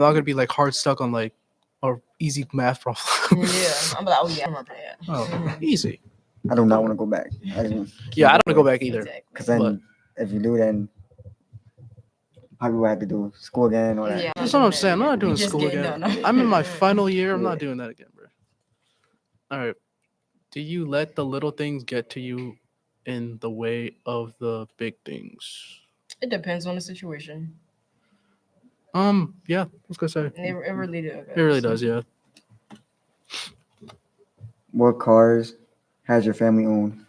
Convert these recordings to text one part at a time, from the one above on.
I'm not gonna be like hard stuck on like a easy math problem. Yeah, I'm like, oh yeah, I remember that. Oh, easy. I do not want to go back. I just Yeah, I keep don't want to go it back either. Exactly. because But then if you do, then probably will have to do school again or that. Yeah, that's what I'm saying. I'm not doing Just school getting again. done. I'm in my final year. I'm Yeah. not doing that again, bro. All right. Do you let the little things get to you in the way of the big things? It depends on the situation. Yeah, I was gonna say It really does. it really does. Yeah. What cars has your family owned?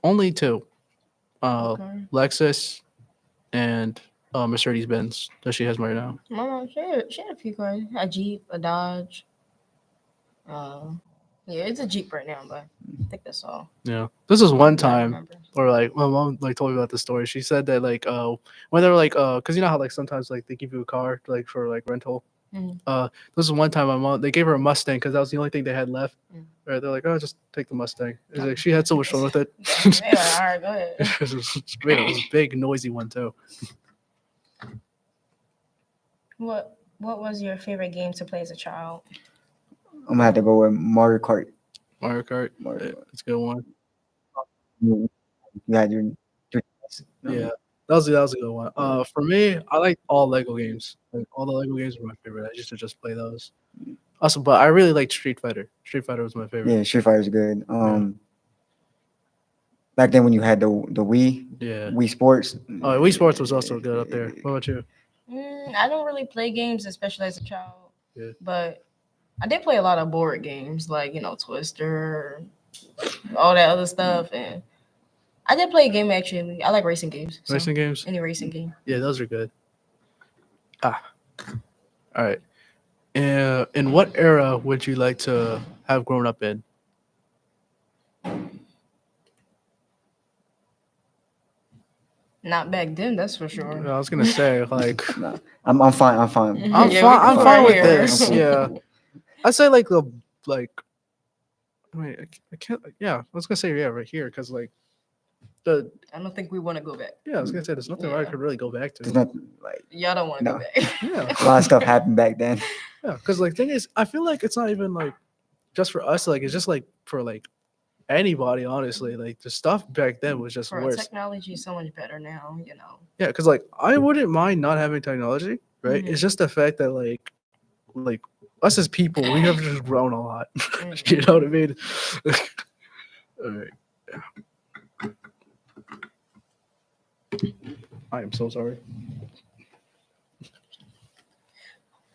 Only two. Okay. Lexus and Mercedes Benz that she has right now. My mom, she had a few cars. A Jeep, a Dodge. Yeah, it's a Jeep right now, but I think that's all. Yeah. This was one I time remember. where like my mom like told me about the story. She said that like when they were like because you know how like sometimes like they give you a car like for like rental. Mhm. This is one time my mom they gave her a Mustang because that was the only thing they had left. Mm. Right? They're like, oh, just take the Mustang. It's like she had so much fun with it. Yeah, all right, go ahead. It was great. It was a big noisy one too. What was your favorite game to play as a child? I'm gonna have to go with Mario Kart. Mario Kart. Mario Yeah, Kart. it's a good one. You had your Yeah. That was a good one. For me, I like all Lego games. Like all the Lego games were my favorite. I used to just play those. Also, but I really liked Street Fighter. Street Fighter was my favorite. yeah, Street Fighter's good. Back then when you had the Wii, Yeah. Wii Sports. Oh, Wii Sports was also good up there. What about you? I don't really play games, especially as a child. Yeah. But I did play a lot of board games, like Twister, all that other stuff, and I did play a game actually. I like racing games. So Racing games? any racing game. Yeah, those are good. All right. In what era would you like to have grown up in? Not back then, that's for sure. I was gonna say like Nah, I'm fine. I'm fine. I'm Yeah, fine. we I'm cool fine right with here. this. Yeah, I say like the like. Wait, I can't. Yeah, I was gonna say yeah right here because like the I don't think we want to go back. yeah I was gonna say there's nothing I Yeah. could really go back There's to. nothing like Y'all don't want to No. go back. Yeah, a lot of stuff happened back then. yeah. Because like thing is, I feel like it's not even like just for us. Like it's just like for like anybody. Honestly, like the stuff back then was just Bro, worse. technology is so much better now. Yeah, because like I wouldn't mind not having technology, right? Mhm. It's just the fact that like us as people, we have just grown a lot. You know what I mean? All right. I am so sorry.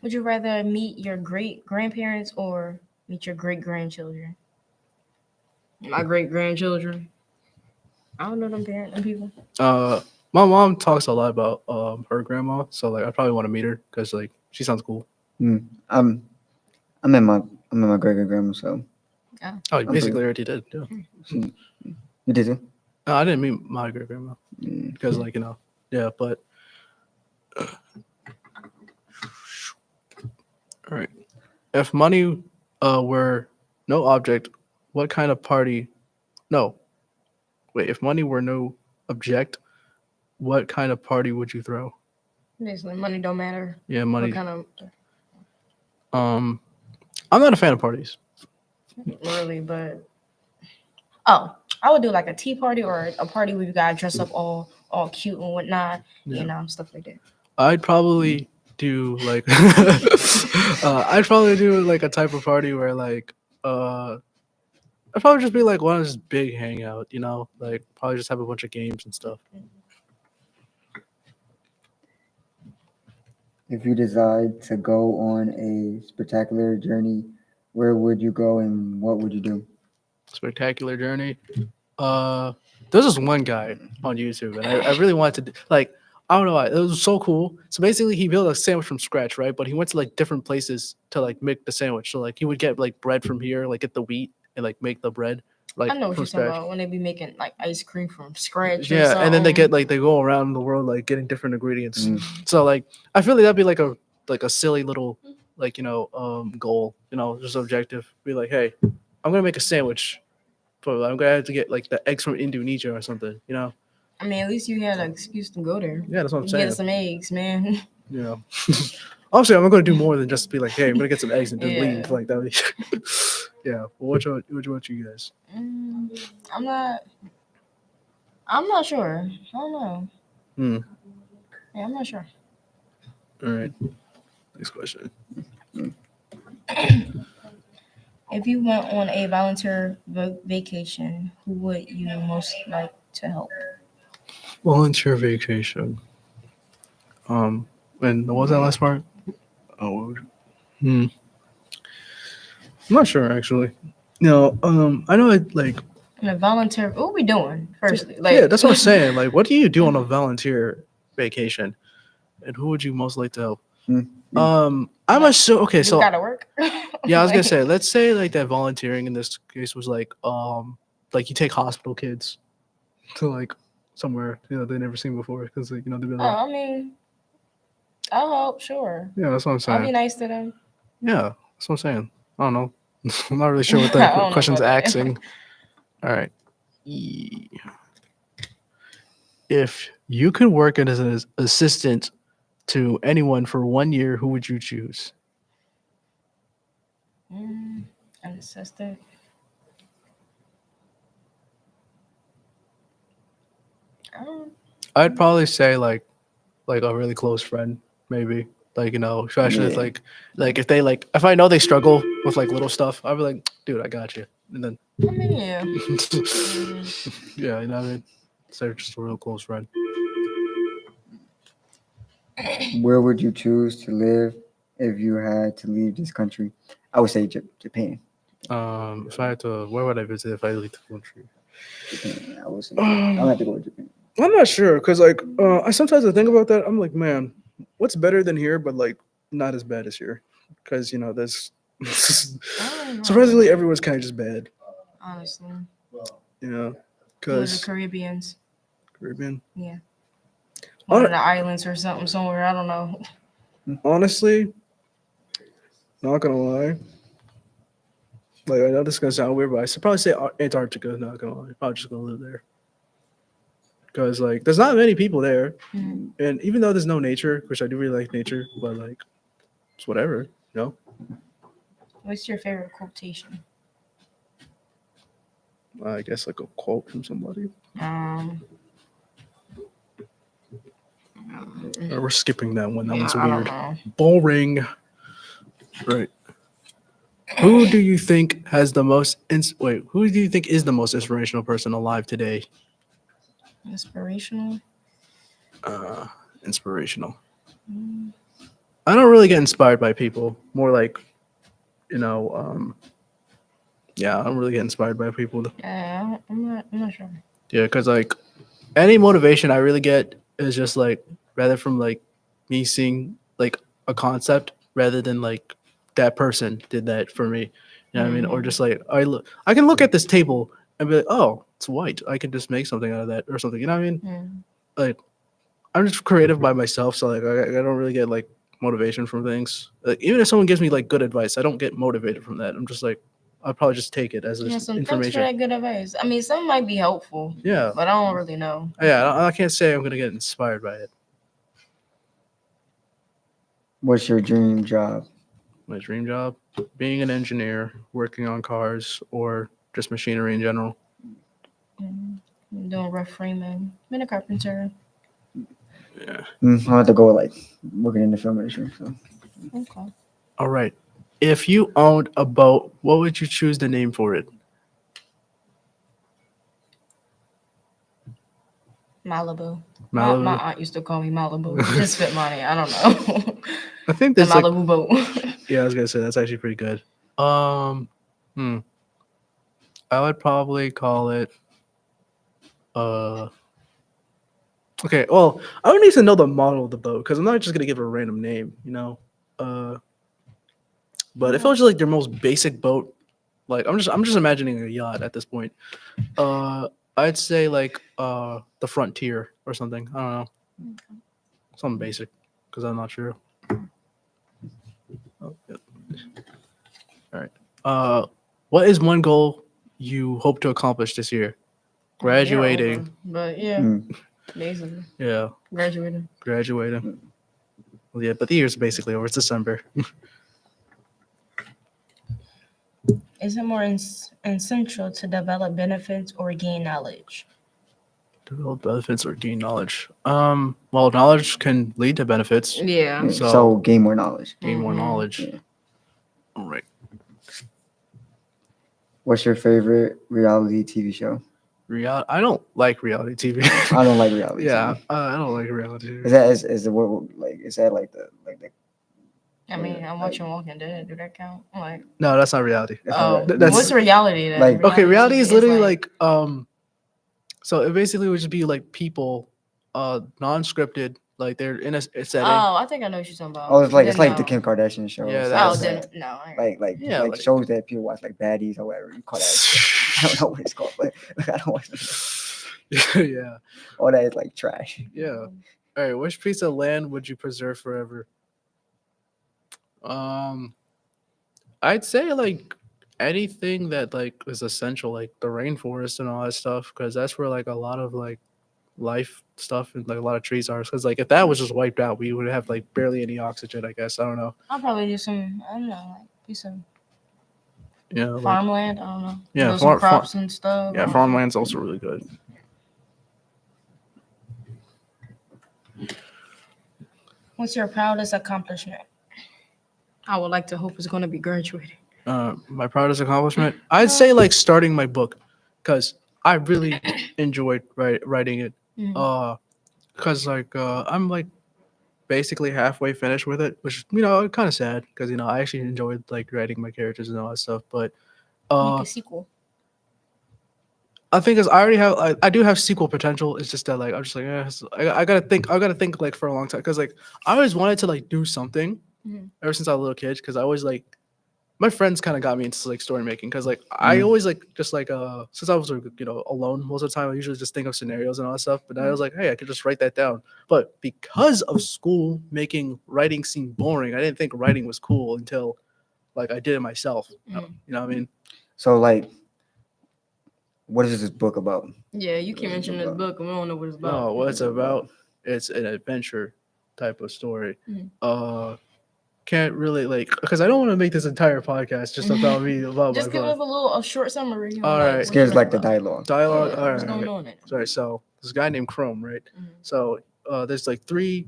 Would you rather meet your great grandparents or meet your great grandchildren? My great grandchildren. I don't know them people. My mom talks a lot about her grandma, so like I probably want to meet her because like she sounds cool. I'm in my great grandma, so Oh, you I'm basically pretty- already did. Yeah. you did too. No, I didn't meet my great grandma Mm. because like yeah, but all right. If money were no object, what kind of party? No, wait. If money were no object, what kind of party would you throw? Basically, money don't matter. Yeah, What money. kind of I'm not a fan of parties. really, but I would do like a tea party or a party where you gotta dress up all cute and whatnot, Yeah. stuff like that. I'd probably do like I'd probably do like a type of party where like I'd probably just be like one of this big hangout, like probably just have a bunch of games and stuff. If you decide to go on a spectacular journey, where would you go and what would you do? Spectacular journey. There's this one guy on YouTube, and I really wanted to like I don't know why it was so cool. So basically, he built a sandwich from scratch, right? But he went to like different places to like make the sandwich. So like he would get like bread from here, like get the wheat and like make the bread like I know what from you're talking scratch. about when they be making like ice cream from scratch. or Yeah, and then they something. get like they go around the world like getting different ingredients. Mm. So like I feel like that'd be like a silly little like goal, just objective. Be like, hey, I'm gonna make a sandwich, but I'm gonna have to get like the eggs from Indonesia or something. I mean, at least you had an excuse to go there. Yeah, that's what I'm You saying. get some eggs, man. Yeah. Obviously, I'm not going to do more than just be like, hey, I'm going to get some eggs and then Yeah. leave. Like that. Yeah. Well, what about you guys? I'm not sure. I don't know. Hmm. Yeah, I'm not sure. All right. Next question. If you went on a volunteer vacation, who would you most like to help? Volunteer vacation. And what was that last part? Oh, what would I'm not sure actually. No, I know it like On a volunteer, what are we doing? Firstly, yeah, that's what I'm saying. Like, what do you do on a volunteer vacation, and who would you most like to help? I'm assuming. Okay, you so gotta work. yeah, I was gonna Like, say, let's say like that volunteering in this case was like you take hospital kids to like somewhere they never seen before because they'd be Oh, like, I mean, I'll help. Sure, yeah, that's what I'm I'll be saying. nice to them. Yeah, that's what I'm saying. I don't know. I'm not really sure what I that don't know question's about that. asking. All right. If you could work as an assistant to anyone for 1 year, who would you choose? An assistant. I don't. I'd probably say like a really close friend, maybe. Like, especially if, Yeah. like if they like if I know they struggle with like little stuff, I'd be like, dude, I got you. And then I mean, yeah. yeah, you know what I mean? So they're just a real close friend. Where would you choose to live if you had to leave this country? I would say Japan. If I had to, where would I visit if I leave the country? Japan. I would say I'm gonna have to go with Japan. I'm not sure because I sometimes I think about that. I'm like, man, what's better than here, but like not as bad as here, because there's I don't know. surprisingly everyone's kind of just bad. Honestly, Yeah, one of the because Caribbeans. Caribbean. Yeah. Hon- One of the islands or something somewhere. I don't know. Honestly, not gonna lie. Like I know this is gonna sound weird, but I should probably say Antarctica. Not gonna lie, probably just gonna live there. Because like there's not many people there, Mhm. and even though there's no nature, which I do really like nature, but like it's whatever, What's your favorite quotation? I guess like a quote from somebody. We're skipping that one. That one's I don't weird. know. Boring. Right. Who do you think has the most? Who do you think is the most inspirational person alive today? Inspirational. Inspirational. I don't really get inspired by people. More like, yeah, I don't really get inspired by people. Yeah, I'm not sure. Yeah, because like any motivation I really get is just like rather from like me seeing like a concept rather than like that person did that for me. You know what I mean? Or just like I can look at this table and be like, oh, it's white. I can just make something out of that or something. You know what I mean? Mm. Like I'm just creative by myself, so like I don't really get like motivation from things. Like, even if someone gives me like good advice, I don't get motivated from that. I'm just like I'll probably just take it as Yeah, just thanks for information. that good advice. I mean, some might be helpful, Yeah, but I don't really know. yeah. I can't say I'm gonna get inspired by it. What's your dream job? My dream job, being an engineer, working on cars, or just machinery in general. I'm doing rough framing. Been a carpenter. Yeah. I'll have to go with like working in the film industry. So Okay. All right. If you owned a boat, what would you choose the name for it? Malibu. Malibu. My aunt used to call me Malibu. It just fit my name. I don't know. I think The there's like Malibu boat. yeah, I was gonna say that's actually pretty good. Hmm. I would probably call it okay, well, I would need to know the model of the boat because I'm not just gonna give it a random name, But if it was just like your most basic boat, like I'm just imagining a yacht at this point. I'd say like the Frontier or something. I don't know. Something basic because I'm not sure. Oh, yeah. All right. What is one goal you hope to accomplish this year? Graduating. But yeah, Mm. basically Yeah, graduating. graduating. Well, yeah, but the year's basically over. It's December. Is it more essential to develop benefits or gain knowledge? Develop benefits or gain knowledge. Well, knowledge can lead to benefits. Yeah. Yeah, So- so gain more knowledge. Gain more Mhm. knowledge. Yeah. All right. What's your favorite reality TV show? I don't like reality TV. I don't like reality Yeah, TV. I don't like reality TV. Is the what like is that like the I mean, Yeah, I'm like- watching Walking Dead. Do that count? I'm like, No, that's not reality. that's not oh, reality? That's- what's reality then? like- Okay, reality is TV literally like so it basically would just be like people, non-scripted, like they're in a setting. Oh, I think I know what you're talking about. Oh, it's like Then the no. Kim Kardashian show. Yeah, stuff that's- Oh, like then that. no. I ain't- like Yeah, like- shows that people watch, like Baddies or whatever you call that. Shit. I don't know what it's called, but I don't watch that. Yeah, All that is like trash. yeah. All right, which piece of land would you preserve forever? I'd say like anything that like is essential, like the rainforest and all that stuff, because that's where like a lot of like life stuff and like a lot of trees are. Because like if that was just wiped out, we would have like barely any oxygen. I guess I don't know. I'll probably do some. I don't know, like do some You know, like, farmland. I don't know. Yeah, Grow some crops and stuff. yeah, farmland's also really good. What's your proudest accomplishment? I would like to hope it's going to be graduating. My proudest accomplishment, I'd say like starting my book, because I really enjoyed writing it. Mhm. Because like I'm like basically halfway finished with it, which kind of sad because I actually enjoyed like writing my characters and all that stuff. But Make a sequel. I think is I already have I do have sequel potential. It's just that like I'm just like I gotta think like for a long time because like I always wanted to like do something Mhm. ever since I was a little kid because I always like my friends kind of got me into like story making because like I Mhm. always like just like since I was like, alone most of the time I usually just think of scenarios and all that stuff. But I was like, hey, I could just write that down. But because of school making writing seem boring, I didn't think writing was cool until like I did it myself. Mhm. You know what I mean? So like, what is this book about? Yeah, you keep mentioning this book and we don't know what it's about. No, what it's about, it's an adventure type of story. Mhm. Can't really like because I don't want to make this entire podcast just about me about Just my give us book. a short summary. All right. It scares like the dialogue. dialogue. Dialogue. All What's right. going Okay. on in it? Sorry. So there's a guy named Chrome, right? Mhm. So there's like three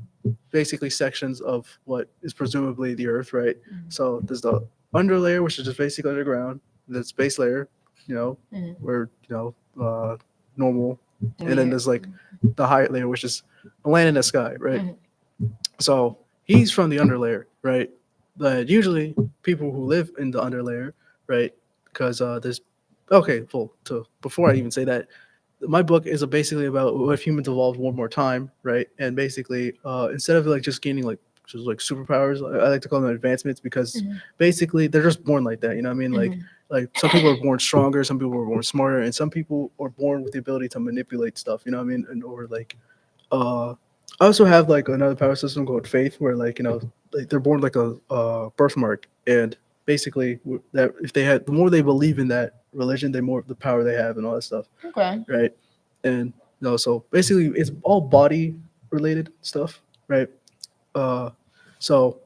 basically sections of what is presumably the Earth, right? Mhm. So there's the underlayer, which is just basically underground. The space layer, Mhm. where normal, and then there's like the higher layer, which is the land in the sky, right? Mhm. So he's from the underlayer, right? But usually people who live in the underlayer, right? Because there's before I even say that, my book is basically about what if humans evolved one more time, right? And basically, instead of like just gaining like just like superpowers, I like to call them advancements because Mhm. basically they're just born like that. You know what I mean? Like Mhm. like some people are born stronger, some people are born smarter, and some people are born with the ability to manipulate stuff. You know what I mean? And or like, I also have like another power system called faith, where like like they're born like a birthmark, and basically that if they had the more they believe in that religion, the more the power they have and all that stuff, Okay. right? And so basically it's all body related stuff, right? Uh, so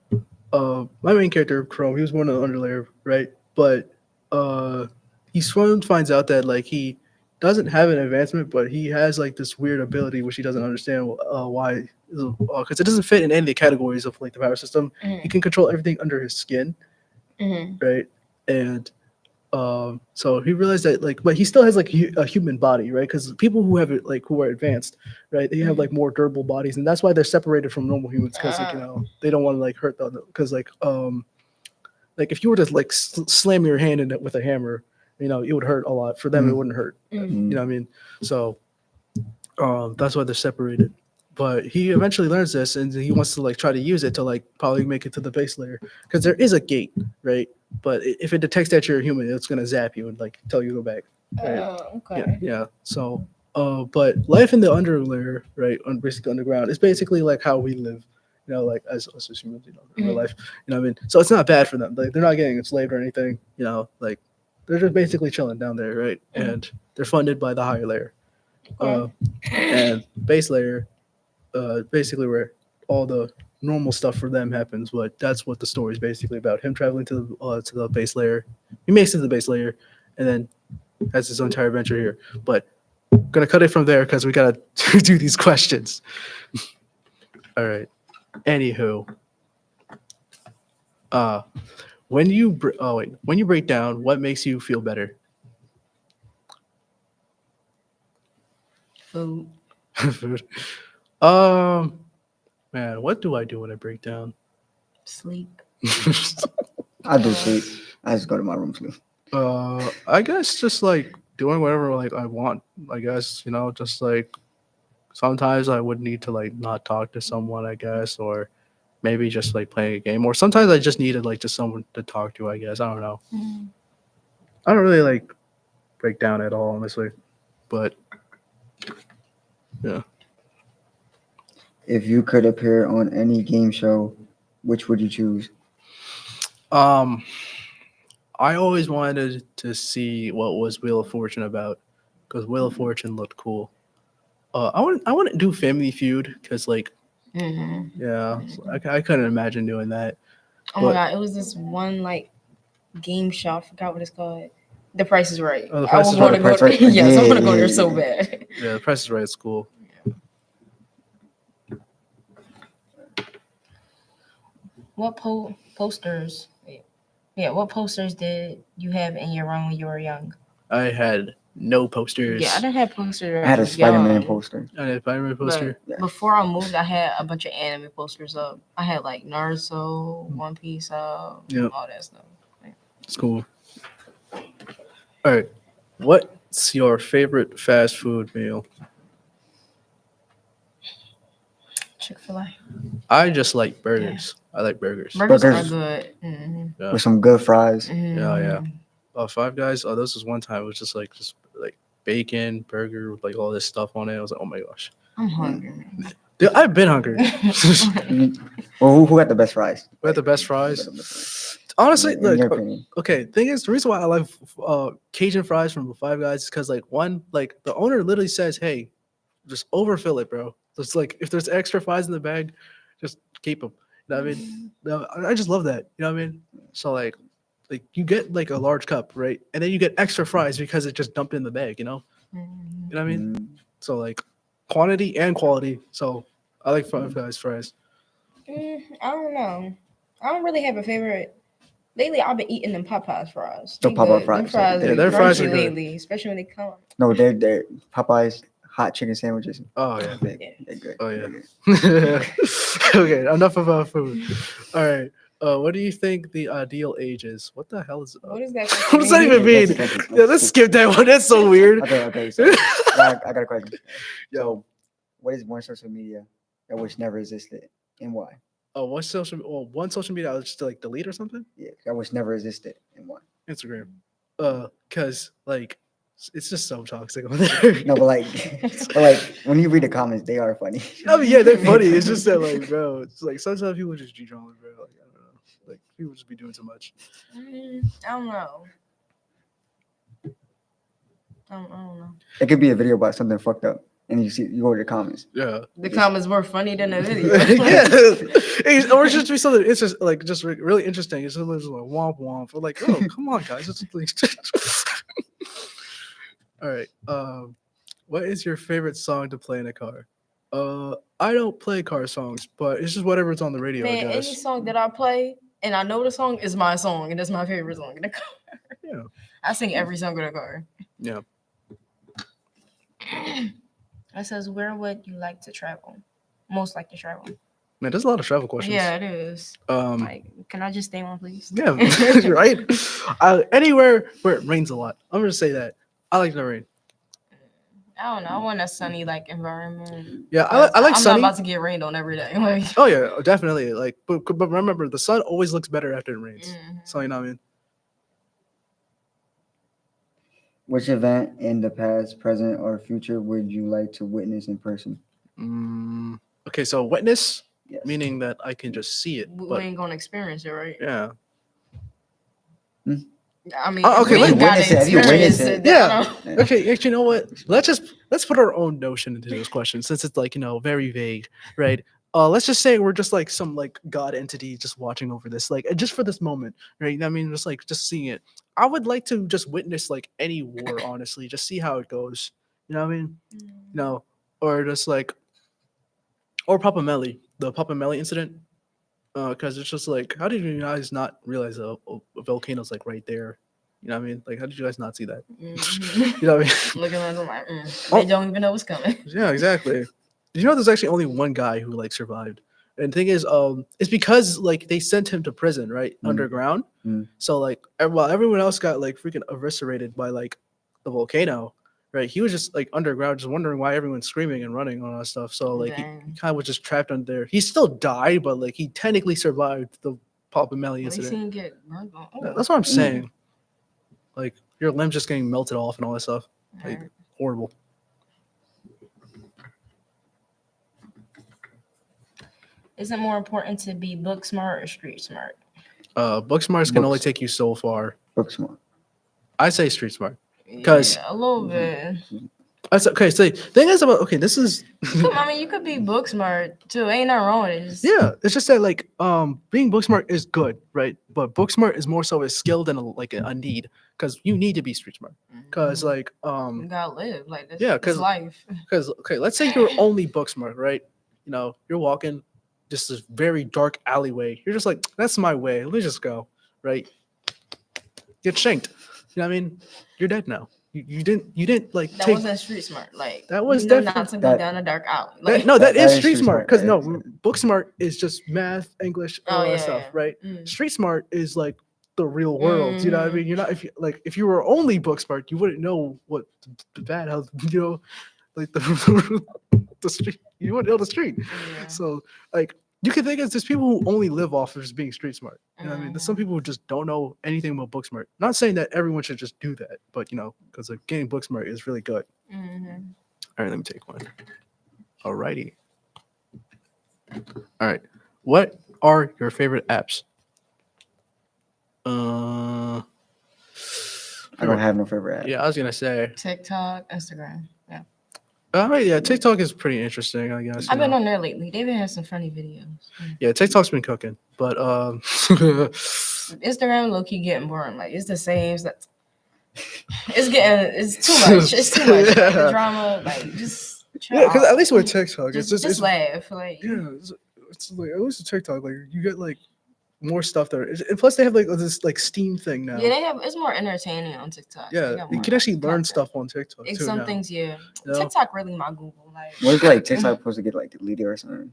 my main character Chrome, he was born in the underlayer, right? But he soon finds out that like he doesn't have an advancement, but he has like this weird ability which he doesn't understand why, because it doesn't fit in any of the categories of like the power system. He Mhm. can control everything under his skin, Mhm. right? And so he realized that like, but he still has like a human body, right? Because people who have it like who are advanced, right, they have like more durable bodies, and that's why they're separated from normal humans because like they don't want to like hurt the other. Because like if you were to like slam your hand in it with a hammer, it would hurt a lot. For them, it Mhm. wouldn't hurt. Mhm. You know what I mean? So that's why they're separated. But he eventually learns this, and he wants to like try to use it to like probably make it to the base layer because there is a gate, right? But if it detects that you're a human, it's gonna zap you and like tell you to go back. Right. Okay. Yeah. So, but life in the underlayer, right, on basically underground, is basically like how we live. Like as us as humans, in real Mhm. life. You know what I mean? So it's not bad for them. Like they're not getting enslaved or anything. Like they're just basically chilling down there, right? Mhm. And they're funded by the higher layer. Okay. And base layer, basically where all the normal stuff for them happens, but that's what the story is basically about. Him traveling to the base layer. He makes it to the base layer, and then has his entire adventure here. But gonna cut it from there because we gotta do these questions. All right. Anywho, uh, when you break down, what makes you feel better? Food. Food. Man, what do I do when I break down? Sleep. I do sleep. I just go to my room sleep. I guess just like doing whatever like I want. I guess just like sometimes I would need to like not talk to someone. I guess, or maybe just like playing a game. Or sometimes I just needed like just someone to talk to. I guess I don't know. I don't really like break down at all, honestly. But yeah. If you could appear on any game show, which would you choose? I always wanted to see what was Wheel of Fortune about, because Wheel of Fortune looked cool. I want to do Family Feud because like yeah, so I couldn't imagine doing that. Oh my god, it was this one like game show. I forgot what it's called. The Price is Right. Oh, The I Price would is want to Right. go. Price is Right. Yes, I want to go Yeah, there yeah, so yeah. bad. Yeah, The Price is Right at school. What posters? Yeah, what posters did you have in your room when you were young? I had no posters. Yeah, I didn't have posters. When I had a was Spider-Man young. poster. I had a Spider-Man poster. But Yeah. before I moved, I had a bunch of anime posters up. I had like Naruto, One Piece, Yep. all that stuff. It's cool. All right. What's your favorite fast food meal? Chick-fil-A. I just like burgers. I like burgers. Burgers are Burgers. good. Yeah. With some good fries. Yeah. Five Guys. Oh, this was one time. It was just like bacon burger with like all this stuff on it. I was like, oh my gosh. I'm hungry, man. Dude, I've been hungry. Well, who got the best fries? We had the best fries. Who got the best fries? Honestly, In your like opinion. okay, thing is the reason why I like Cajun fries from Five Guys is because like one, like the owner literally says, hey, just overfill it, bro. It's like if there's extra fries in the bag, just keep them. You know what I mean? No, I just love that. You know what I mean? So like you get like a large cup, right? And then you get extra fries because it just dumped in the bag, you know? You know what I mean? Mm, So like quantity and quality. So I like Five Guys fries. I don't know. I don't really have a favorite. Lately, I've been eating them Popeyes fries. The They Popeye good. fries, Them fries yeah, are their fries are crunchy good. lately, especially when they come. no, they're Popeye's hot chicken sandwiches. Oh yeah. They're good. Oh, yeah. They're good. Okay, enough about food. All right. What do you think the ideal age is? What the hell is What is that? what does that even mean? Yeah, let's skip that one. That's so weird. Okay. So I got a question. Yo. So, what is one social media that wish never existed, and why? Oh, one social media I would just like delete or something? Yeah, that wish never existed, and why? Instagram. Cause like it's just so toxic on there. No, but like when you read the comments, they are funny. I mean, yeah, they're funny. It's just that like, bro, it's like sometimes people just be drunk, bro. Like, I don't know. Like people just be doing too much. I don't know. I don't know. It could be a video about something fucked up, and you go to the comments. Yeah. The comments were funny than the video. Yeah. Or it's just be something it's just like just really interesting. It's just like womp womp. We're like, oh, come on, guys. It's like all right. What is your favorite song to play in a car? I don't play car songs, but it's just whatever's on the radio, Man, I any guess. song that I play and I know the song is my song, and that's my favorite song in the car. Yeah. I sing every song in the car. Yeah. It says, where would you like to travel? Most like to travel. Man, there's a lot of travel questions. Yeah, it is. Like, can I just stay on, please? Yeah, right. Anywhere where it rains a lot. I'm gonna say that. I like the rain. I don't know. I want a sunny like environment. Yeah, I like I'm sunny. not about to get rained on every day. Like, Oh yeah, definitely. Like, but remember, the sun always looks better after it rains. So you know what I mean. Which event in the past, present, or future would you like to witness in person? Okay, so witness Yes. meaning that I can just see it. we But ain't gonna experience it, right? yeah, I mean, Oh, okay, we let's ain't gotta witness it. If you experience witness it. it. Yeah. I don't- okay. Actually, you know what? Let's put our own notion into this question since it's like very vague, right? let's just say we're just like some like god entity just watching over this, like just for this moment, right? I mean, just seeing it. I would like to just witness like any war, honestly, just see how it goes. You know what I mean? You know, or just like, or Papa Melly, the Papa Melly incident. Because it's just like, how did you guys not realize a volcano's like right there? You know what I mean? Like, how did you guys not see that? Mhm. You know what I mean? Looking at them like, Oh. they don't even know what's coming. Yeah, exactly. Did you know there's actually only one guy who like survived? And the thing is, it's because like they sent him to prison, right, underground. So like, while everyone else got like freaking eviscerated by like the volcano, right? He was just like underground, just wondering why everyone's screaming and running and all that stuff. So like, he Dang. kind of was just trapped under there. He still died, but like, he technically survived the Papa Melly At least he incident. didn't get burned on. Oh, That's what I'm saying. Like, your limbs just getting melted off and all that stuff. Like, hurt. horrible. Is it more important to be book smart or street smart? Book smarts can only Books. take you so far. Book smart. I say street smart. 'Cause- Yeah, a little bit. That's okay. So thing is about this is I mean, you could be book smart too. Ain't nothing wrong with it. Just- yeah. It's just that like being book smart is good, right? But book smart is more so a skill than a need, because you need to be street smart. Because like you gotta live like this. yeah, Because 'cause- life. because okay, let's say you're only book smart, right? You know, you're walking just this very dark alleyway. You're just like, that's my way. Let me just go, right? Get shanked. You know what I mean? You're dead now. You didn't like That take wasn't street smart. Like That was you know definitely- not to go that- down a dark alley. that, Like, no, That that is is street street smart. smart, Because yeah, no, exactly. book smart is just math, English, and Oh, all that yeah, stuff, yeah. right? Mm. Street smart is like the real world. You know what I Mhm. mean? You're not if you were only book smart, you wouldn't know what the bad how you know like the street. You wouldn't know the street. Yeah. So like you can think of there's people who only live off of just being street smart. You know what I mean? There's some Mhm. people who just don't know anything about book smart. Not saying that everyone should just do that, but you know, because like, getting book smart is really good. Mhm. All right, let me take one. Alrighty. All right. What are your favorite apps? I don't have no favorite app. Yeah, I was gonna say. TikTok, Instagram. Yeah. Yeah, TikTok is pretty interesting, I guess. you I've been know. on there lately. They've been having some funny videos. Yeah, TikTok's been cooking, but Instagram low key getting boring. Like it's the same. It's too much. It's too much. Like, the Yeah. drama, like just chill yeah, because at out. least with TikTok, just, it's just laugh. Like yeah, it's like at least with TikTok, like you get like more stuff there, and plus they have like this like Steam thing now. yeah, they have. It's more entertaining on TikTok. They Yeah, got you more can actually learn content. stuff on TikTok It's too some now. things, yeah. You know? TikTok really my Google. Like Was like TikTok supposed to get like deleted or something?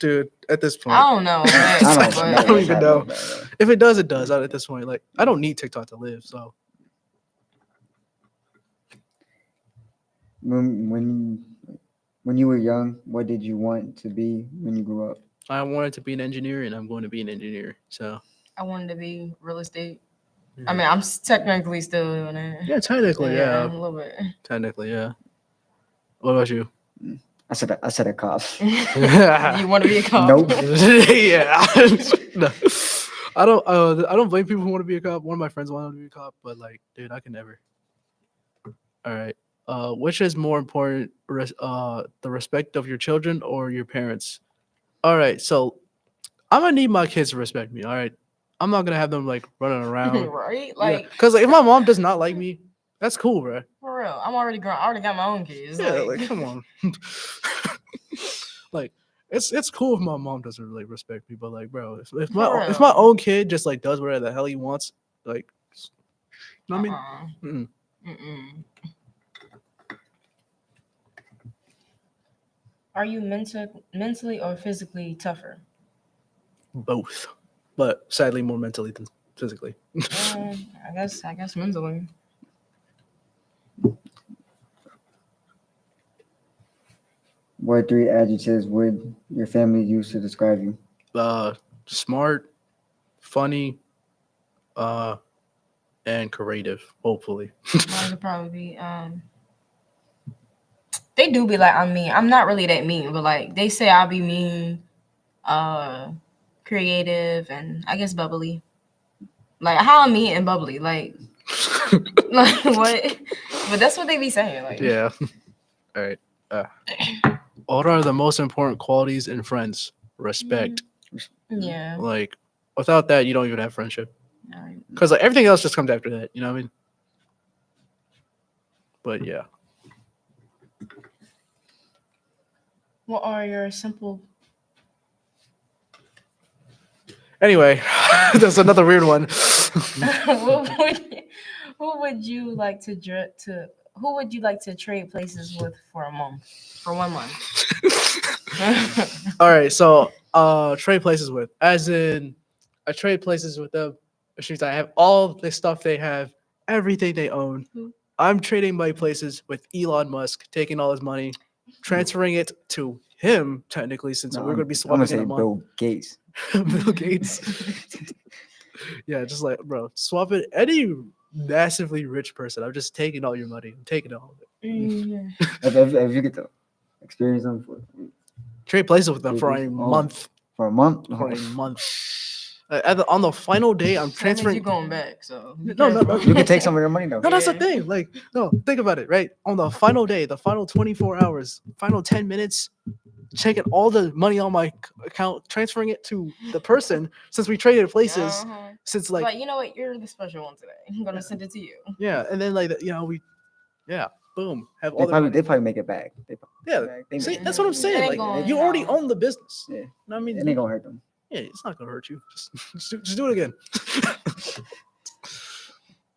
Dude, at this point, I don't know. I don't, but- I don't even know. about that. if it does, it does. At this point, like I don't need TikTok to live, so When you were young, what did you want to be when you grew up? I wanted to be an engineer, and I'm going to be an engineer. So I wanted to be real estate. yeah. I mean, I'm technically still doing it. yeah, technically, a yeah, little bit. technically, yeah. What about you? I said a cop. You want to be a cop? Nope. yeah, no. I don't blame people who want to be a cop. One of my friends wanted to be a cop, but like, dude, I can never. All right. Which is more important, the respect of your children or your parents? All right, so I'm gonna need my kids to respect me. All right, I'm not gonna have them like running around. Right? Like Because like, if my mom does not like me, that's cool, bro. for real. I'm already grown. I already got my own kids. Yeah, like come on. Like it's cool if my mom doesn't really respect me, but like, bro, if For my real. own kid just like does whatever the hell he wants, like, you know what I mean? Uh-uh. Mm-mm. Mm-mm. Are you mentally or physically tougher? Both, but sadly more mentally than physically. I guess mentally. What 3 adjectives would your family use to describe you? Smart, funny, and creative. Hopefully. Mine would probably be they do be like I'm mean. I'm not really that mean, but like they say I'll be mean, creative, and I guess bubbly. Like how I'm mean and bubbly, like what? But that's what they be saying. Like Yeah. All right. What are the most important qualities in friends? Respect. Yeah. Like, without that, you don't even have friendship. Alright. Because like everything else just comes after that. You know what I mean? But yeah. What are your simple? Anyway, that's another weird one. Who would you like to? Who would you like to trade places with for a month? For 1 month. All right, so trade places with, as in, I trade places with them, which means I have all the stuff they have, everything they own. Who? I'm trading my places with Elon Musk, taking all his money, transferring it to him technically, since No, we're gonna be I'm gonna swapping in say a month. Bill Gates. Bill Gates. Yeah, just like bro, swap it. Any massively rich person, I'm just taking all your money. I'm taking all of it. Yeah. If you get to experience them Trade places with them for a Trade- oh. month. for a month, For a month. On the final day, I'm That means transferring. you going back, so No, you can take some of their money though. No, that's the Yeah. thing. Like, no, think about it, right? On the final day, the final 24 hours, final 10 minutes, checking all the money on my account, transferring it to the person since we traded places. Uh-huh. Since, Like, like, you know what? You're the special one today. I'm gonna send it to you. yeah. And then, like, boom, have all They the probably money. they probably make it back. Yeah. See, that's what I'm It saying. ain't Like, going, you already own the business. Yeah, I mean, it ain't gonna hurt them. yeah, it's not gonna hurt you. Just do it again.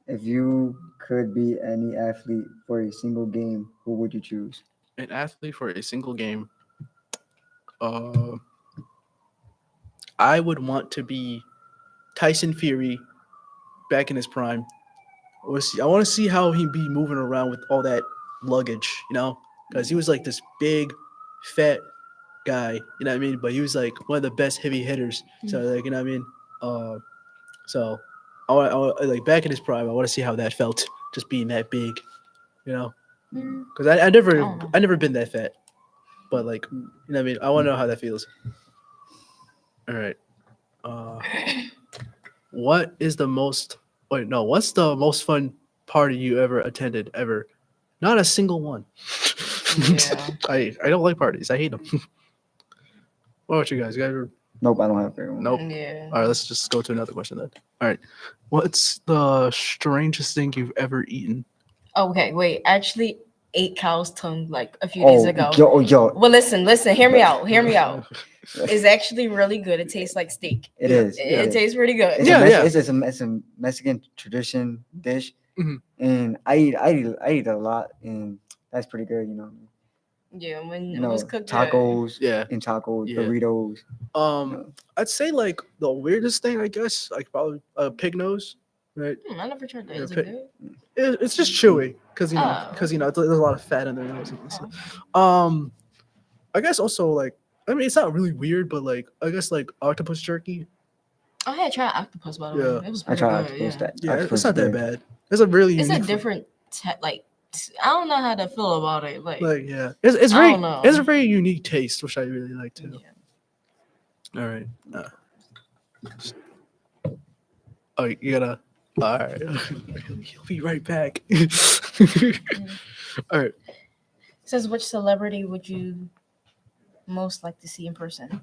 If you could be any athlete for a single game, who would you choose? An athlete for a single game. I would want to be Tyson Fury back in his prime. I want to see how he'd be moving around with all that luggage, because he was like this big, fat guy, you know what I mean? But he was like one of the best heavy hitters. So like, you know what I mean? So like back in his prime, I want to see how that felt, just being that big, because I never been that fat, but like, you know what I mean? I want to know how that feels. All right. What is the most? Wait, no. What's the most fun party you ever attended? Ever? Not a single one. Yeah. I don't like parties. I hate them. What about you guys? You guys are, Nope, I don't have a favorite one. nope. Yeah. All right, let's just go to another question then. All right. What's the strangest thing you've ever eaten? Okay, wait. Actually, ate cow's tongue like a few days ago. Yo. Well, listen. Hear me out. It's actually really good. It tastes like steak. It is. It tastes pretty good. It's Yeah, yeah. It's a Mexican tradition dish, Mhm. and I eat a lot, and that's pretty good. Yeah, when You it know, was cooked good. tacos, Yeah. and tacos, Yeah. burritos. No. I'd say like the weirdest thing, I guess, like probably a pig nose, right? I never tried that. Yeah, Is it pick- good? It's just chewy because Oh. there's a lot of fat in their nose. I guess also like I mean it's not really weird, but like I guess like octopus jerky. I had tried octopus by the way. Yeah. It was I pretty tried good. octopus. Yeah. That Yeah, octopus it's not is that good. bad. It's a really It's a unique different I don't know how to feel about it. Like yeah, it's I very don't know. it's a very unique taste, which I really like too. yeah. All right. Oh, you gotta. All right. He'll be right back. All right. It says which celebrity would you most like to see in person?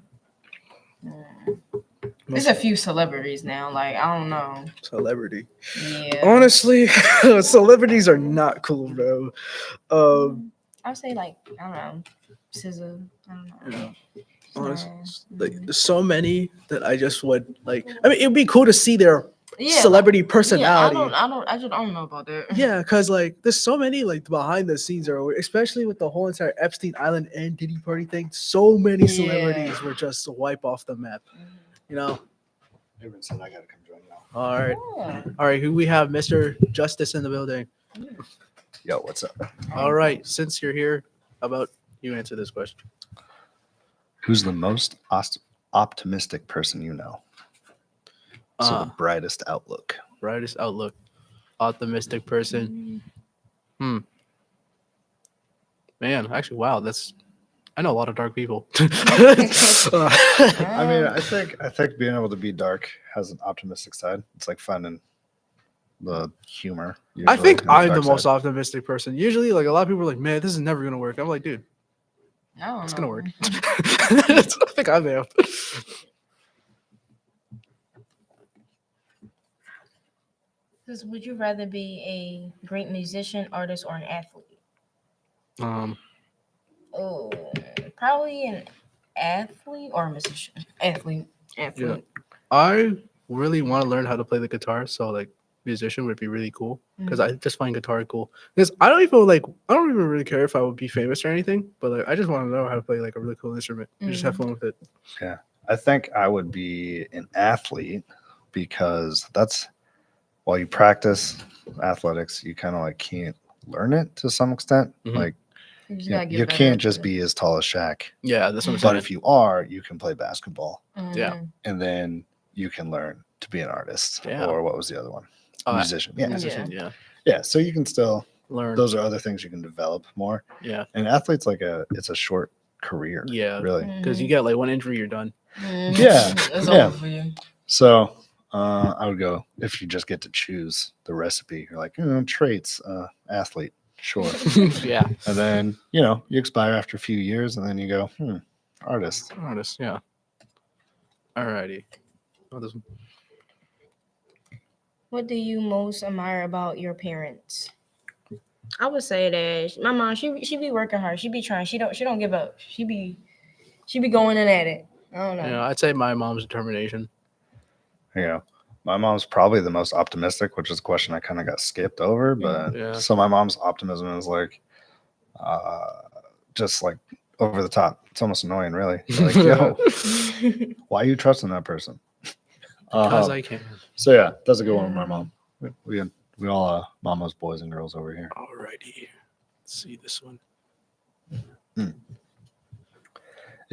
There's a few celebrities now. Like I don't know. Celebrity. Yeah. Honestly, celebrities are not cool, bro. I'd say like I don't know, SZA. I don't know. Honestly, Nah. like there's so many that I just would like. I mean, it'd be cool to see their Yeah, celebrity personality. I just don't know about that. Yeah, because like there's so many like behind the scenes, or especially with the whole entire Epstein Island and Diddy Party thing. So many celebrities were just to wipe off the map. You know. Everyone said I gotta come join y'all. All right, Yeah. all right. Who we have, Mr. Justice in the building. Yo, what's up? All right, since you're here, how about you answer this question? Who's the most optimistic person you know? So the brightest outlook. Brightest outlook, optimistic person. Man, actually, wow, I know a lot of dark people. I mean, I think being able to be dark has an optimistic side. It's like finding the humor. I think usually, in I'm the dark most side. optimistic person. Usually, like a lot of people are like, "Man, this is never gonna work." I'm like, dude, I don't It's know. gonna work. I think I'm there. Would you rather be a great musician, artist, or an athlete? Um, Oh, probably an athlete or a musician. Athlete. Athlete. I really want to learn how to play the guitar, so like musician would be really cool because I just find guitar cool. Because I don't even really care if I would be famous or anything, but like I just want to know how to play like a really cool instrument and just have fun with it. Yeah. I think I would be an athlete because that's while you practice athletics, you kind of like can't learn it to some extent. Mhm. Like You just you, know, gotta get you better can't at just it. be as tall as Shaq. Yeah, that's what I'm But saying. if you are, you can play basketball Yeah. Mhm. and then you can learn to be an artist. Yeah. Or what was the other one? Musician. Yeah. musician, yeah. Yeah. So you can still Learn. those are other things you can develop more. Yeah, And athletes it's a short career. yeah. Really. Because you get like one injury, you're done. Mhm. Yeah, It's yeah. over for you. So I would go if you just get to choose the recipe. You're like, traits, athlete, sure. Yeah, And then you expire after a few years, and then you go, artist. artist. Yeah. Alrighty. Oh, this one. What do you most admire about your parents? I would say that my mom, she be working hard. She be trying. She don't give up. She be going in at it. I don't know. Yeah, I'd say my mom's determination. My mom's probably the most optimistic, which is a question I kind of got skipped over. But Yeah. so my mom's optimism is like, just like over the top. It's almost annoying, really. Like, yo, why are you trusting that person? Because I can. So yeah, that's a good one with my mom. We all mama's boys and girls over here. Alrighty. Let's see this one. If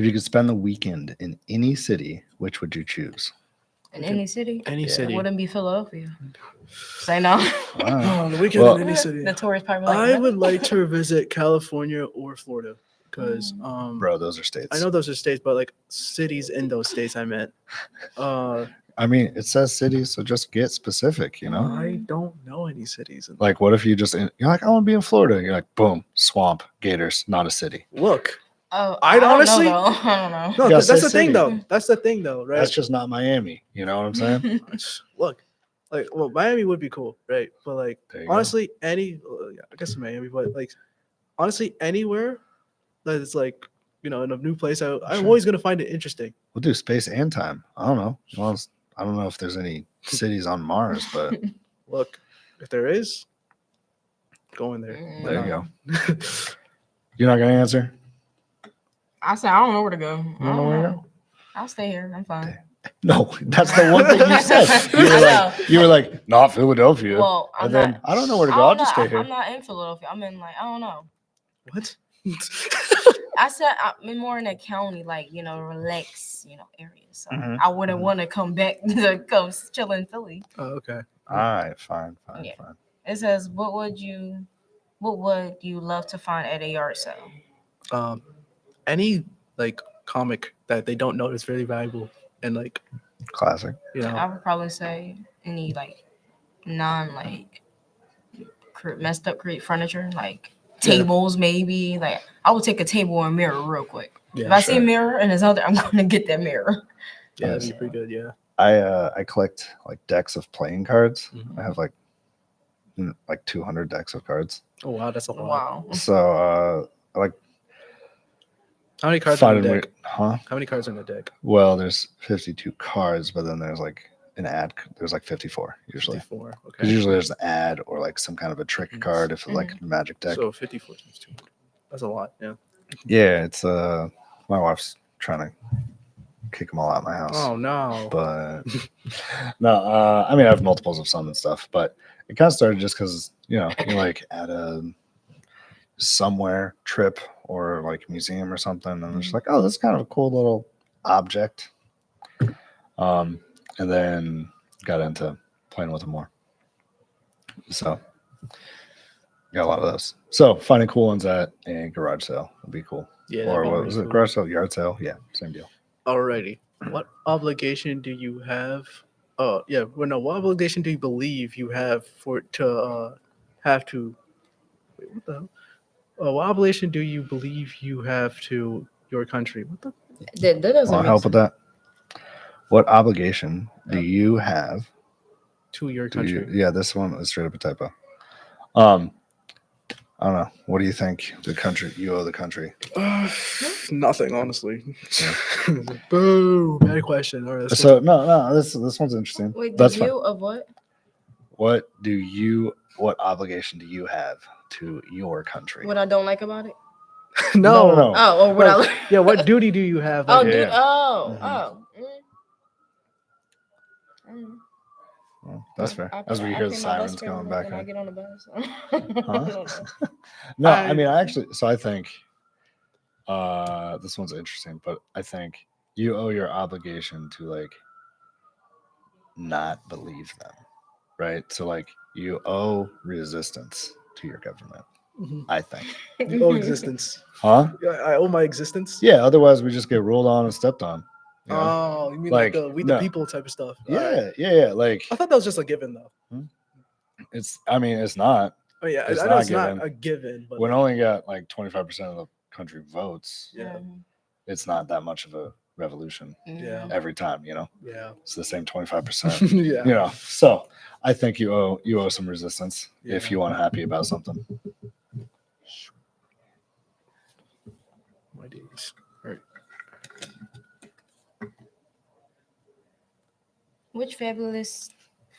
you could spend the weekend in any city, which would you choose? In any city, Any it city. wouldn't be Philadelphia. Say no. Oh, the weekend Well- in any city. The tourist probably like. I really? would like to visit California or Florida because Bro, those are states. I know those are states, but like cities in those states I meant. I mean, it says cities, so just get specific, I don't know any cities. Like, what if you you're like, I want to be in Florida. You're like, boom, swamp, gators, not a city. Look, Oh, I'd I don't honestly- know, though. I don't know. no, Yeah, that's say the thing city. though. That's the thing though, right? That's just not Miami. You know what I'm saying? Look, like, well, Miami would be cool, right? But like, There you go. honestly, I guess Miami, but like, honestly, anywhere that is like, in a new place, I'm Sure. always gonna find it interesting. We'll do space and time. I don't know. Well, I don't know if there's any cities on Mars, but Look, if there is, go in there. there you go. go. You're not gonna answer. I said I don't know where to go. You don't know where to go? I'll stay here. I'm fine. No, that's the one thing you said. You were like, not Philadelphia. Well, and then I don't know where to go. I'll just stay here. I'm not in Philadelphia. I'm in I don't know. What? I said I'm more in a county, relax, areas. So Mhm, I wouldn't mhm. want to come back to come chill in Philly. Oh, okay. All right, fine. Yeah. It says, what would you love to find at a yard sale? Any like comic that they don't know is very valuable and like, Classic. I would probably say any non messed up create furniture, like tables maybe. Like I would take a table and a mirror real quick. yeah, If I see a sure. mirror and it's out there, I'm gonna get that mirror. yeah, that'd be pretty good. Yeah. I collect like decks of playing cards. Mhm. I have like 200 decks of cards. Oh wow, that's a lot. Wow. So I like How many cards are in finding the weird, deck? huh? How many cards are in the deck? Well, there's 52 cards, but then there's like an ad. There's like 54 usually. 54. Because Okay. usually there's an ad or like some kind of a trick Mhm. card if it's like a magic deck. So 54 times 2. That's a lot. Yeah. Yeah, it's my wife's trying to kick them all out of my house. Oh no. But no, I mean I have multiples of some and stuff, but it kind of started just because you're like at a somewhere trip or like museum or something, and it's just like, oh, this is kind of a cool little object. And then got into playing with them more. So got a lot of those. So finding cool ones at a garage sale would be cool. Yeah. Or that'd be what really was it? cool. Garage sale, yard sale? Yeah, same deal. Alrighty. What obligation do you have? Yeah. Well, no. What obligation do you believe you have to have to? Wait, what the hell? What obligation do you believe you have to your country? What the? That doesn't I'll make help with sense. that. What obligation do Yeah. you have To your to you? country. Yeah, this one is straight up a typo. I don't know. What do you think the country you owe the country? Nothing, honestly. Yeah. Boo! Bad question. All right, let's So no, this one's interesting. Wait, the That's fine. view of what? What obligation do you have to your country? What I don't like about it? no. No. Oh, or what No. I. Yeah, what duty do you have? Oh, Like, Yeah, dude. yeah. Oh, Mhm. Well, that's fair. As we hear the sirens going back when I on. get on the bus. Huh? No, I mean, I think this one's interesting, but I think you owe your obligation to like not believe them, right? So like you owe resistance to your government. Mhm. I think, You owe existence. huh? Yeah, I owe my existence. Yeah. Otherwise, we just get rolled on and stepped on. You know? Oh, you mean like, Like, the we no. the people type of stuff? All right. Yeah. Like I thought that was just a given though. it's. I mean, it's not. Oh yeah, It's I know not it's given. not a given, but When like, only got like 25% of the country votes, yeah, it's not that much of a revolution Yeah. every time. yeah, It's the same 25%. yeah. So I think you owe some resistance if Yeah. you want happy about something. My days. All right. Which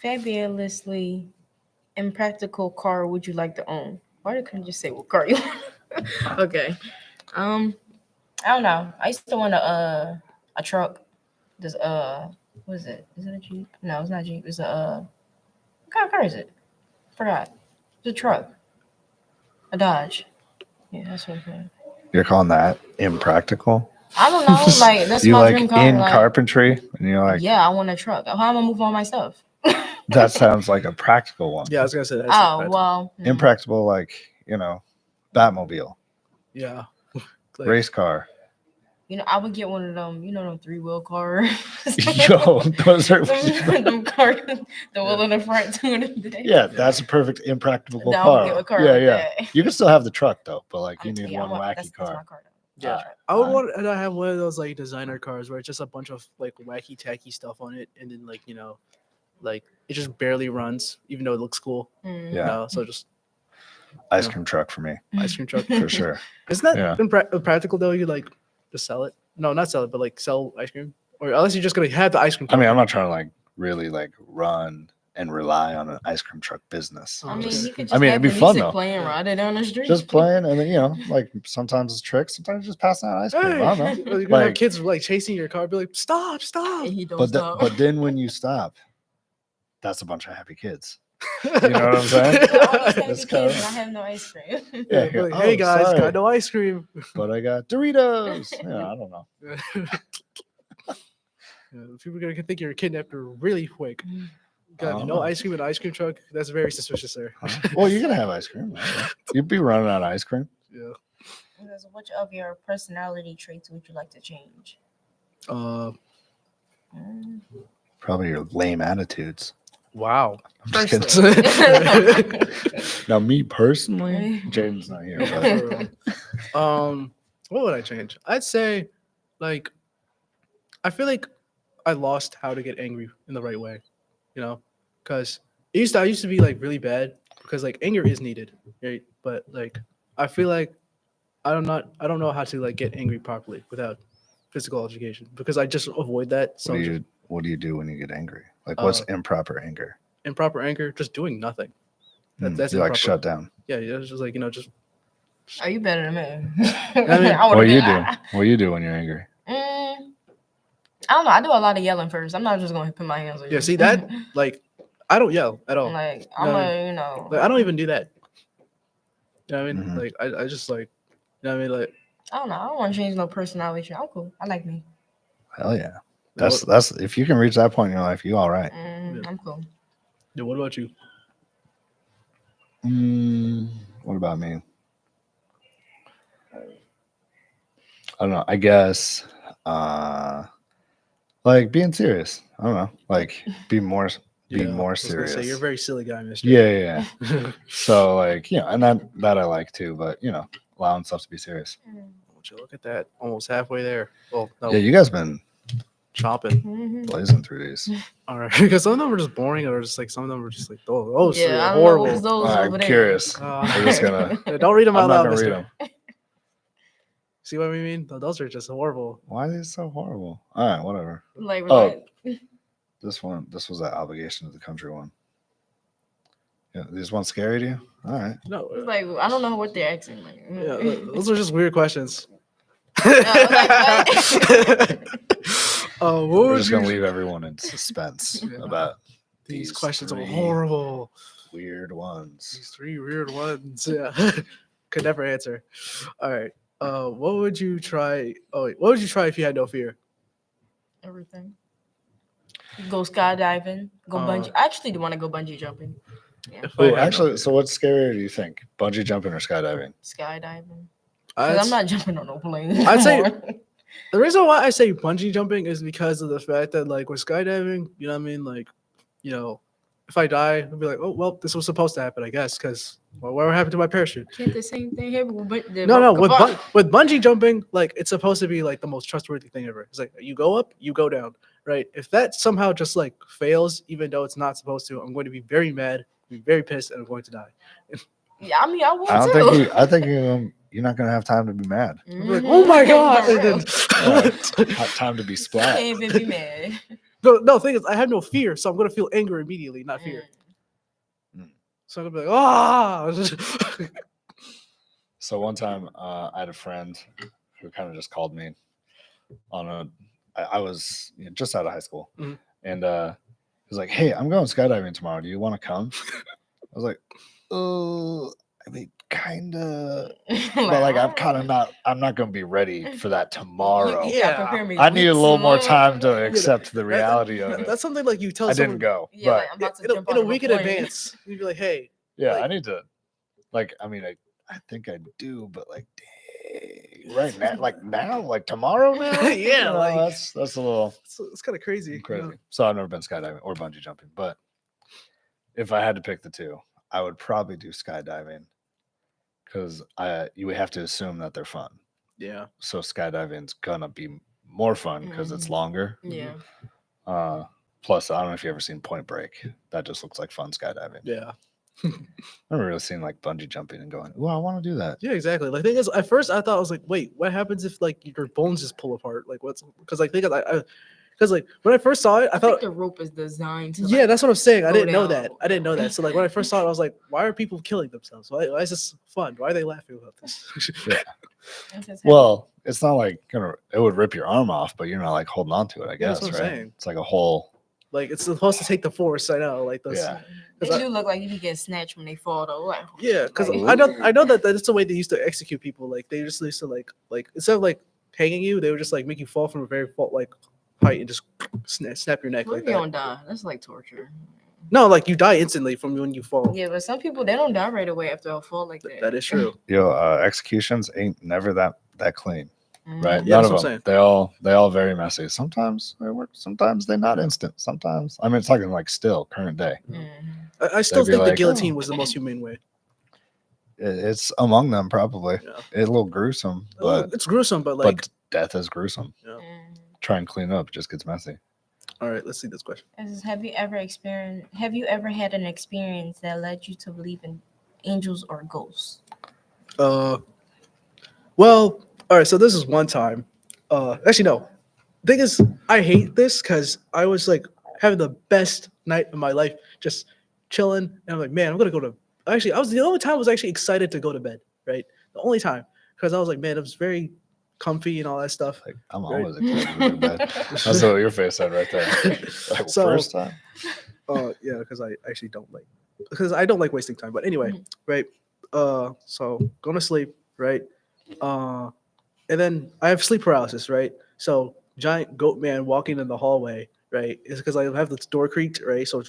fabulously impractical car would you like to own? Why couldn't you just say what car you want? Okay. I don't know. I used to want a truck. This what is it? Is it a Jeep? No, it's not a Jeep. It's a what kind of car is it? Forgot. It's a truck. A Dodge. Yeah, that's what it's called. You're calling that impractical? I don't know. Like that's You my like dream car. in like, carpentry, and you're like, yeah, I want a truck. How am I move all my stuff? that sounds like a practical one. Yeah, I was gonna say that. Oh well. Impractical, like Batmobile, Yeah. Like, race car. I would get one of them. Them 3-wheel cars. Yo, those are. them cars, the wheel in the front, two in the back. Yeah, that's a perfect impractical No, I would get car. a car Yeah, like yeah. that. You can still have the truck though, but like you Yeah, need I one want- wacky that's car. my car. Yeah, Alright, I would fine. want, and I have one of those like designer cars where it's just a bunch of like wacky tacky stuff on it, and then like like it just barely runs, even though it looks cool. Mm. Yeah. So just Ice cream truck for me, ice cream truck. for sure. Isn't that Yeah. practical though? You like just sell it? No, not sell it, but like sell ice cream, or unless you're just gonna have the ice cream. I mean, truck. I'm not trying to like really like run and rely on an ice cream truck business. I mean, Just- you could just I mean, have it'd be the fun, music though. playing right down the street. Just playing, and then like sometimes it's tricks, sometimes just passing out ice cream. Hey, I don't know. you're gonna have Like- kids like chasing your car, be like, stop. And he don't But stop. but then when you stop, that's a bunch of happy kids. You know what I'm saying? All these happy That's kids kinda- and I have no ice cream. Yeah, Yeah, be like, oh, hey guys, sorry. got no ice cream. But I got Doritos. Yeah, I don't know. Yeah, people are gonna think you're a kidnapper really quick. Got Oh. no ice cream in an ice cream truck. That's very suspicious, sir. Huh? Well, you're gonna have ice cream. You'd be running out of ice cream. Yeah. Because which of your personality traits would you like to change? Mm. Probably your lame attitudes. Wow. I'm just Firstly. kidding. Now, me personally, Jaden's not here. But What would I change? I'd say, like, I feel like I lost how to get angry in the right way, because I used to be like really bad because like anger is needed, right? But like I feel like I don't know how to like get angry properly without physical altercation because I just avoid that. So what do you do when you get angry? Like, what's improper anger? improper anger, just doing nothing. That's you like improper. shut down. Yeah, it's just like just. Are you better than me? I mean, I What would've do you been, do? What do you do when you're angry? I don't know. I do a lot of yelling first. I'm not just going to put my hands on you. Yeah, see that? Like, I don't yell at all. Like, I'm Like, I don't even do that. You know what I mean? Mhm. Like, I just like, you know what I mean? Like, I don't know. I don't want to change no personality trait. I'm cool. I like me. Hell yeah. That's if you can reach that point in your life, you all right. I'm cool. yeah, what about you? What about me? I don't know. I guess like being serious. I don't know. Like be more Yeah, I more was gonna say, serious. you're a very silly guy, Mister. Yeah. So like, and that I like too, but allowing stuff to be serious. Would you look at that? Almost halfway there. Well, no, Yeah, you guys been chopping. Mhm. blazing through these. All right, because some of them were just boring, or just like some of them were just like, oh, those three Yeah, are I don't know what horrible. was those I'm over there. curious. I'm just gonna- Yeah, don't read them I'm out not loud, gonna read mister. them. See what we mean? Those are just horrible. Why are these so horrible? All right, whatever. Like, Oh. relax. This was that obligation to the country one. Yeah, these ones scary to you? All right. No, It's like I don't know what they're asking. Like, yeah, those are just weird questions. like, What We're would just you? gonna leave everyone in suspense Yeah. about These these questions are three horrible. weird ones. These three weird ones. Yeah, could never answer. All right. What would you try? Oh, wait, what would you try if you had no fear? everything. Go skydiving. Go bungee. I actually do want to go bungee jumping. If I Oh, had no actually, fear. so what's scarier do you think? Bungee jumping or skydiving? Skydiving. I'd Because I'm not jumping on no plane. I'd say- Come on. The reason why I say bungee jumping is because of the fact that, like, with skydiving, you know what I mean? Like, you know, if I die, I'll be like, oh, well, this was supposed to happen, I guess, because, well, whatever happened to my parachute? Can't the same thing happen with No, with bungee jumping, like, it's supposed to be, like, the most trustworthy thing ever. It's like, you go up, you go down, right? If that somehow just, like, fails, even though it's not supposed to, I'm going to be very mad, be very pissed, and I'm going to die. Yeah, I mean, I will I don't too. think I think you're not gonna have time to be mad. I'm like, oh my God. For And real. then, Have time to be You splat. can't even be mad. no, thing is, I have no fear, so I'm going to feel anger immediately, not fear. So I'm going to be like, ah. So one time, I had a friend who kind of just called me on I was just out of high school, Mhm. and he was like, "Hey, I'm going skydiving tomorrow. Do you want to come?" I was like, "Oh, I mean, kind of, but like I'm not going to be ready for that tomorrow. Yeah. I need a little more time to accept the That- reality of it." That's something like you tell I someone didn't go, Yeah, but like, I'm about to in a, jump in out a of week in plane. advance. You'd be like, hey, yeah, like- I need to, like, I mean, I think I do, but like, dang, right now, like tomorrow now, Yeah, You know, like- that's a little it's kind of crazy. you crazy. know? So I've never been skydiving or bungee jumping, but if I had to pick the two, I would probably do skydiving because you would have to assume that they're fun. Yeah. So skydiving's gonna be more fun because it's Mhm. longer. Yeah. Plus, I don't know if you ever seen Point Break. That just looks like fun skydiving. Yeah. I've never really seen like bungee jumping and going, "Oh, I want to do that." Yeah, exactly. Like, thing is, at first I thought I was like, wait, what happens if like your bones just pull apart? Like, what's because like, because like when I first saw it, I I think thought, the rope is designed to. yeah, like, that's what I'm saying. I go didn't know down. that. I didn't know that. So like when I first saw it, I was like, why are people killing themselves? Why is this fun? Why are they laughing about this? it's just Well, it's not like it would rip your arm off, but you're not like holding on to it. I Yeah, that's guess, what I'm right? saying. It's like a whole. Like it's supposed to take the force. I know. Like those. Yeah. They 'Cause I- do look like you get snatched when they fall though. Like, Yeah, because like, I know that that's the way they used to execute people. Like they just used to like instead of like hanging you, they would just like make you fall from a very like height and just snap your neck what like if you that. don't die? That's like torture. No, like you die instantly from when you fall. Yeah, but some people they don't die right away after a fall like that. That is true. Executions ain't never that clean, Mhm. right? Yeah, None that's of what them. I'm They all very messy. Sometimes they work. Sometimes they're not instant. Sometimes I mean, it's talking like still current day. Mhm. I still They'd be think the like, guillotine "Oh." was the most humane way. It's among them probably. Yeah. It's a little gruesome, but It's gruesome, but like, death is gruesome. yeah. Mhm. Try and clean up, it just gets messy. All right, let's see this question. This is, have you ever had an experience that led you to believe in angels or ghosts? Well, all right. So this is one time. Actually, no. Thing is, I hate this because I was like having the best night of my life, just chilling, and I'm like, man, I'm gonna go to. Actually, I was the only time I was actually excited to go to bed. Right, the only time because I was like, man, it was very comfy and all that stuff. Like I'm Right. always excited to go to bed. That's what your face said right there. Like, So- first time. Yeah, because I actually don't like wasting time. But anyway, Mhm. right. So going to sleep, right. And then I have sleep paralysis, right. So giant goat man walking in the hallway, right, is because I have this door creaked, right. So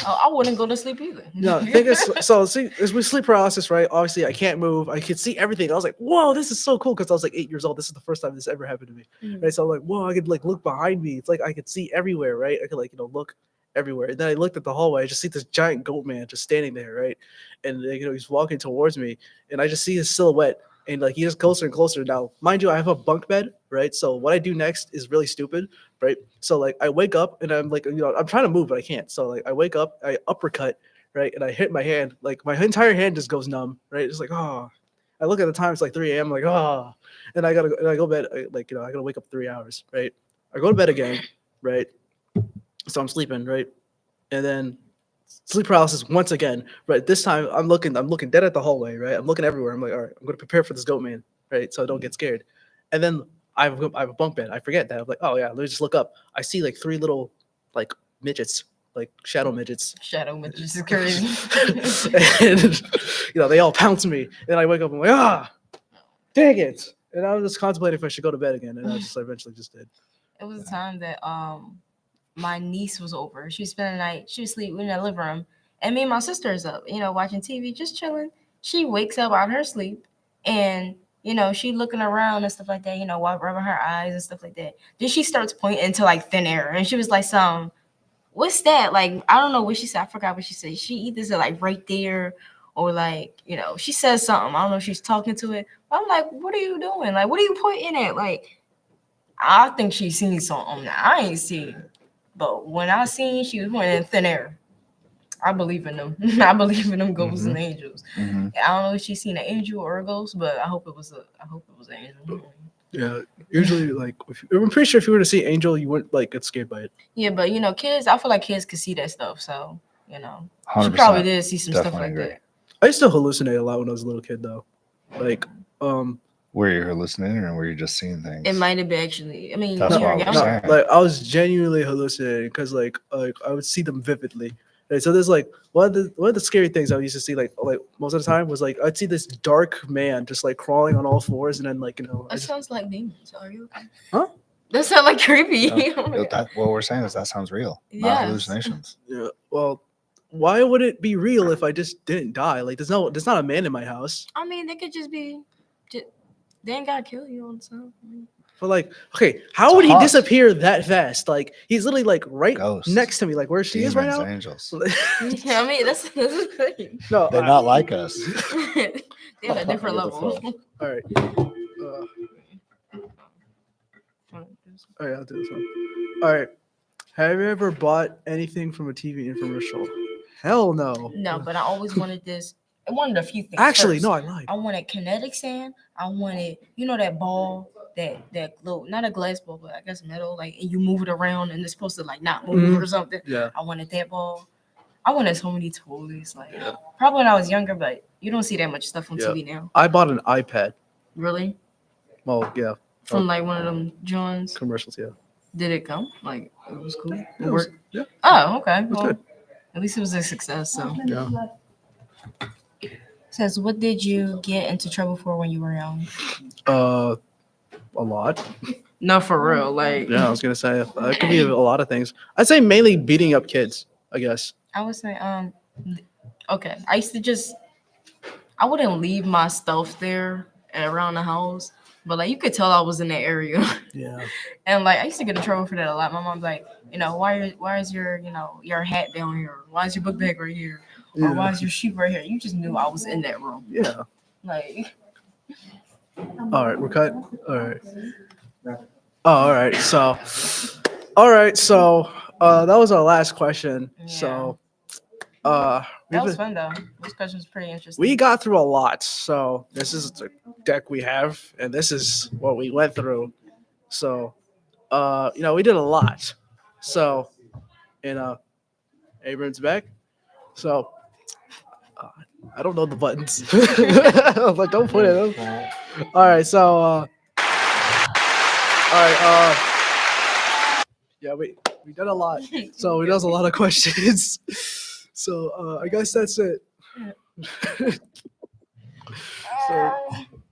Oh, I wouldn't go to sleep either. no, thing is, so see, as with sleep paralysis, right. Obviously, I can't move. I could see everything. I was like, whoa, this is so cool because I was like 8 years old. This is the first time this ever happened to me. Mhm. Right. So I'm like, whoa, I could like look behind me. It's like I could see everywhere, right? I could like, look everywhere. And then I looked at the hallway, I just see this giant goat man just standing there, right? And he's walking towards me, and I just see his silhouette and like he gets closer and closer. Now, mind you, I have a bunk bed, right? So what I do next is really stupid, right? So like I wake up and I'm like, I'm trying to move, but I can't. So like I wake up, I uppercut, right, and I hit my hand. Like my entire hand just goes numb, right? It's like, oh. I look at the time, it's like 3 a.m. I'm like, oh, and I gotta, and I go to bed, I gotta wake up 3 hours, right? I go to bed again, right? So I'm sleeping, right? And then sleep paralysis once again, right? This time I'm looking dead at the hallway, right? I'm looking everywhere. I'm like, all right, I'm gonna prepare for this goat man, right? So I don't get scared. And then I have a bunk bed. I forget that. I'm like, oh yeah, let me just look up. I see like 3 little like midgets, like shadow midgets. Shadow Midgets is crazy. And they all pounce me. And I wake up, I'm like, dang it. And I was just contemplating if I should go to bed again. And I just eventually just did. It was a time that my niece was over. She spent the night. She was asleep in the living room, and me and my sister is up, watching TV, just chilling. She wakes up out of her sleep, and she looking around and stuff like that. While rubbing her eyes and stuff like that. Then she starts pointing to like thin air, and she was like, "Some, what's that?" Like I don't know what she said. I forgot what she said. She either said like right there, or like she says something. I don't know if she's talking to it. But I'm like, "What are you doing? Like, what are you pointing at?" Like, I think she seen something I ain't seen. But when I seen she was pointing in thin air, I believe in them. I believe in them ghosts and angels. Mhm. I don't know if she's seen an angel or a ghost, but I hope it was an angel. Yeah, usually I'm pretty sure if you were to see Angel, you wouldn't like get scared by it. Yeah, but kids, I feel like kids could see that stuff. So, she 100%. probably did see some stuff Definitely like agree. that. I used to hallucinate a lot when I was a little kid, though. Like, Were you hallucinating or were you just seeing things? It might have been actually. I mean, That's when you what were I was younger. saying. like I was genuinely hallucinating because like I would see them vividly. Right? So there's like one of the scary things I used to see like most of the time was like I'd see this dark man just like crawling on all fours and then like That sounds like demons. Are you okay? Huh? That sounds like creepy. What we're saying is that sounds real, not Yes. hallucinations. Yeah, well, why would it be real if I just didn't die? Like there's not a man in my house. I mean, they could just be. They ain't gotta kill you all the time. But like, okay, how It's a would he haunt. disappear that fast? Like he's literally like right Ghosts, next to me, like where she is right Demons, now. angels. Yeah, I mean, that's the thing. No, They're not like us. They're at a different What the level. fuck? all right. Oh yeah, I'll do this one. All right. Have you ever bought anything from a TV infomercial? Hell no. No, but I always wanted this. I wanted a few things. Actually, first. no, I lied. I wanted kinetic sand. I wanted, that ball, that glow, not a glass ball, but I guess metal. Like, and you move it around, and it's supposed to like not move Mhm. or something. Yeah. I wanted that ball. I wanted so many toys. Like, probably when I was younger, but you don't see that much stuff on Yeah. TV now. I bought an iPad. Really? Well, yeah, From like one of them Johns. commercials. Yeah. Did it come? Like, it was cool. It It was- worked. yeah. Oh, okay. was Well, good. at least it was a success. So. Yeah. Says, what did you get into trouble for when you were young? A lot. No, for real. Like, Yeah, I was gonna say it could be a lot of things. I'd say mainly beating up kids. I guess. I would say, okay. I used to I wouldn't leave my stuff there and around the house, but like you could tell I was in that area, Yeah. and like I used to get in trouble for that a lot. My mom's like, why is your your hat down here? Why is your book bag right here? Or why is your shoe right here? You just knew I was in that room. Yeah. Like, All right, we're cut. All right. Oh, all right. So, that was our last question. So, that we've was been- fun though. This question was pretty interesting. we got through a lot. So this is the deck we have, and this is what we went through. So, we did a lot. So, Abram's back. So, I don't know the buttons. I was like, don't put it up. All right. So, all right. Yeah, we did a lot. So we did a lot of questions. So I guess that's it. So,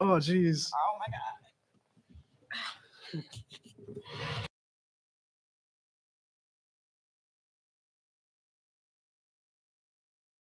oh geez. Oh my god.